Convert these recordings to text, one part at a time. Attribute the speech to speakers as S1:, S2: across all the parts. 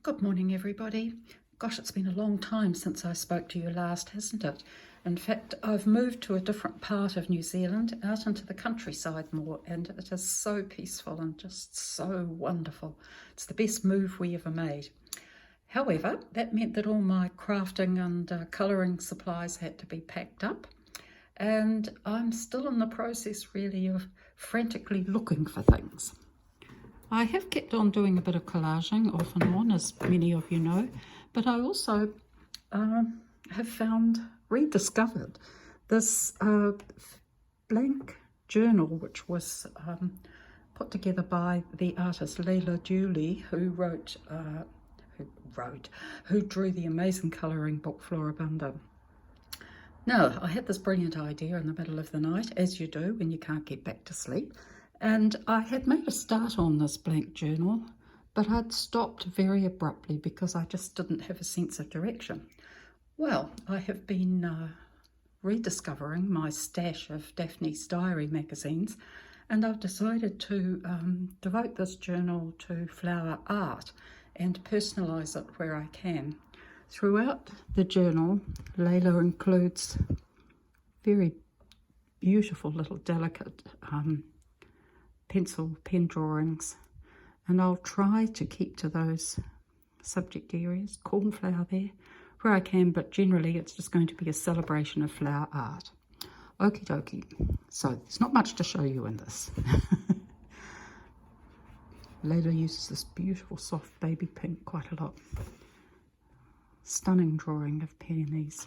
S1: Good morning, everybody. Gosh, it's been a long time since I spoke to you last, hasn't it? In fact, I've moved to a different part of New Zealand, out into the countryside more, and it is so peaceful and just so wonderful. It's the best move we ever made. However, that meant that all my crafting and colouring supplies had to be packed up, and I'm still in the process really of frantically looking for things. I have kept on doing a bit of collaging off and on, as many of you know, but I also have rediscovered this blank journal, which was put together by the artist Leila Duly, who drew the amazing colouring book Floribunda. Now, I had this brilliant idea in the middle of the night, as you do when you can't get back to sleep. And I had made a start on this blank journal, but I'd stopped very abruptly because I just didn't have a sense of direction. Well, I have been rediscovering my stash of Daphne's diary magazines, and I've decided to devote this journal to flower art and personalise it where I can. Throughout the journal, Leila includes very beautiful little delicate pencil pen drawings, and I'll try to keep to those subject areas, cornflower there, where I can, but generally it's just going to be a celebration of flower art. Okie dokie. So there's not much to show you in this. Leila uses this beautiful soft baby pink quite a lot. Stunning drawing of peonies.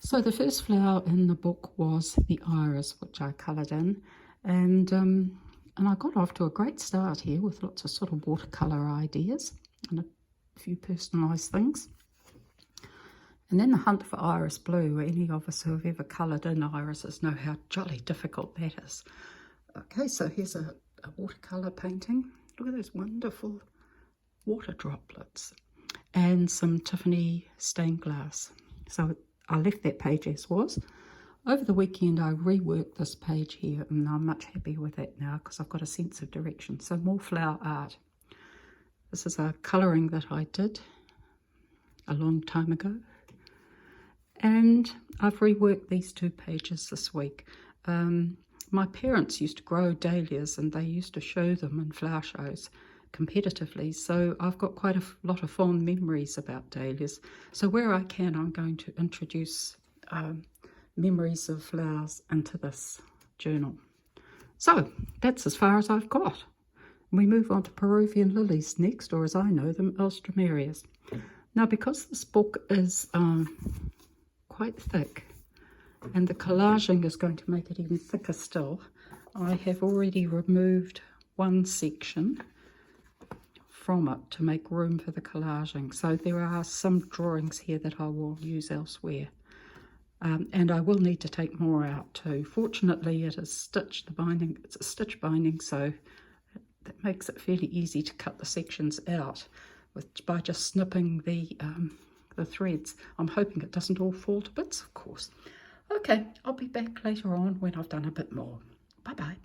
S1: So the first flower in the book was the iris, which I coloured in. And I got off to a great start here with lots of sort of watercolour ideas and a few personalised things. And then the hunt for iris blue. Any of us who have ever coloured in irises know how jolly difficult that is. Okay, so here's a watercolour painting. Look at those wonderful water droplets and some Tiffany stained glass. So I left that page as was. Over the weekend, I reworked this page here, and I'm much happier with that now because I've got a sense of direction. So more flower art. This is a colouring that I did a long time ago. And I've reworked these two pages this week. My parents used to grow dahlias, and they used to show them in flower shows competitively. So I've got quite a lot of fond memories about dahlias. So where I can, I'm going to introduce memories of flowers into this journal. So that's as far as I've got. We move on to Peruvian lilies next, or as I know them, Alströmerias. Now, because this book is quite thick and the collaging is going to make it even thicker still, I have already removed one section from it to make room for the collaging. So there are some drawings here that I will use elsewhere. And I will need to take more out too. Fortunately, it is stitched, the binding, it's a stitch binding, so that makes it fairly easy to cut the sections out by just snipping the threads. I'm hoping it doesn't all fall to bits, of course. Okay, I'll be back later on when I've done a bit more. Bye-bye.